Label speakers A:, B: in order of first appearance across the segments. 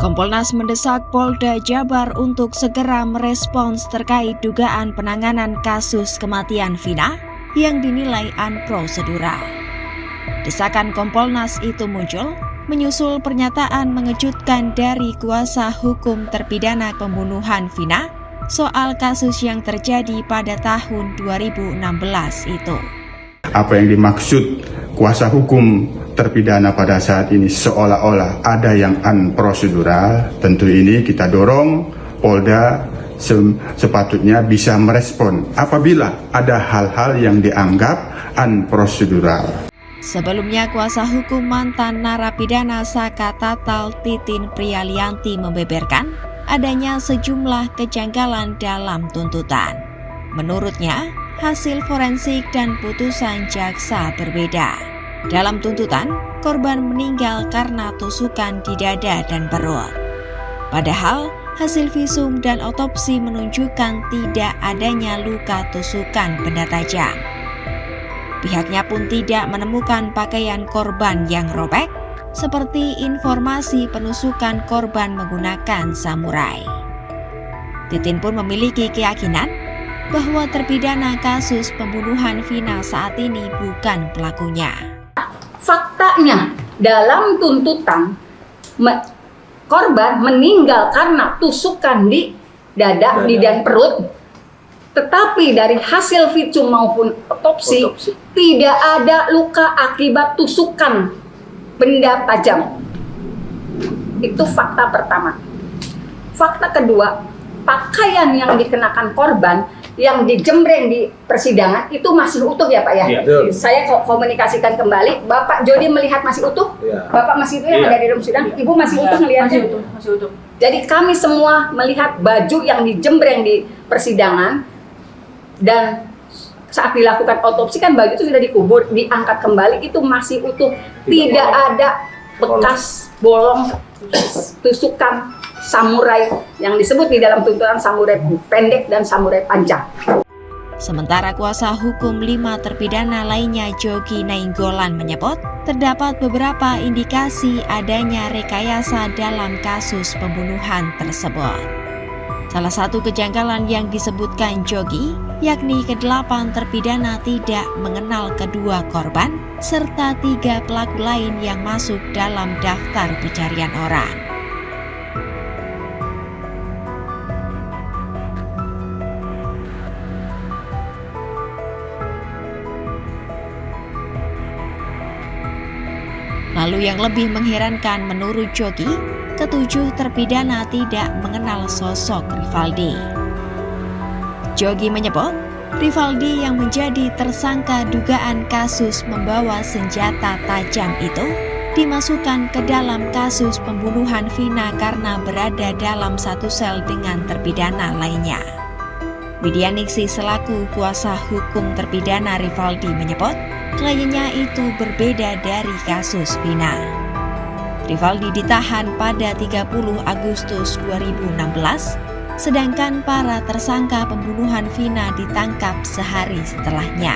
A: Kompolnas mendesak Polda Jabar untuk segera merespons terkait dugaan penanganan kasus kematian Vina yang dinilai unprosedural. Desakan Kompolnas itu muncul menyusul pernyataan mengejutkan dari kuasa hukum terpidana pembunuhan Vina soal kasus yang terjadi pada tahun 2016 itu.
B: Apa yang dimaksud kuasa hukum terpidana pada saat ini seolah-olah ada yang unprosedural, tentu ini kita dorong Polda sepatutnya bisa merespon apabila ada hal-hal yang dianggap unprosedural.
A: Sebelumnya, kuasa hukum mantan narapidana Saka Tatal Titin Prialianti membeberkan adanya sejumlah kejanggalan dalam tuntutan. Menurutnya, hasil forensik dan putusan jaksa berbeda. Dalam tuntutan, korban meninggal karena tusukan di dada dan perut. Padahal, hasil visum dan otopsi menunjukkan tidak adanya luka tusukan benda tajam. Pihaknya pun tidak menemukan pakaian korban yang robek, seperti informasi penusukan korban menggunakan samurai. Titin pun memiliki keyakinan bahwa terpidana kasus pembunuhan Vina saat ini bukan pelakunya.
C: Faktanya dalam tuntutan korban meninggal karena tusukan di dada dan perut, tetapi dari hasil visum maupun otopsi tidak ada luka akibat tusukan benda tajam. Itu fakta pertama. Fakta kedua, pakaian yang dikenakan korban yang dijembreng di persidangan itu masih utuh ya Pak ya?
D: Iya.
C: Saya komunikasikan kembali, Bapak Jody melihat masih utuh?
D: Iya.
C: Bapak masih utuh yang ada di dalam sidang? Ibu masih utuh melihatnya? Masih utuh. Jadi kami semua melihat baju yang dijembreng di persidangan, dan saat dilakukan otopsi kan baju itu sudah dikubur, diangkat kembali itu masih utuh, tidak ada bekas bolong tusukan samurai yang disebut di dalam tuntutan samurai pendek dan samurai panjang.
A: Sementara kuasa hukum 5 terpidana lainnya Jogi Nainggolan menyebut terdapat beberapa indikasi adanya rekayasa dalam kasus pembunuhan tersebut. Salah satu kejanggalan yang disebutkan Jogi, yakni ke-8 terpidana tidak mengenal kedua korban, serta 3 pelaku lain yang masuk dalam daftar pencarian orang. Lalu yang lebih mengherankan menurut Jogi, ke-7 terpidana tidak mengenal sosok Rivaldi. Jogi menyebut, Rivaldi yang menjadi tersangka dugaan kasus membawa senjata tajam itu dimasukkan ke dalam kasus pembunuhan Vina karena berada dalam satu sel dengan terpidana lainnya. Widianingsih selaku kuasa hukum terpidana Rivaldi menyebut, kliennya itu berbeda dari kasus Vina. Rivaldi ditahan pada 30 Agustus 2016, sedangkan para tersangka pembunuhan Vina ditangkap sehari setelahnya.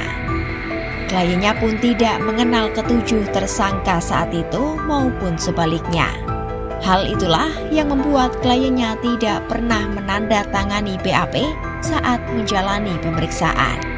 A: Kliennya pun tidak mengenal ke-7 tersangka saat itu maupun sebaliknya. Hal itulah yang membuat kliennya tidak pernah menandatangani BAP saat menjalani pemeriksaan.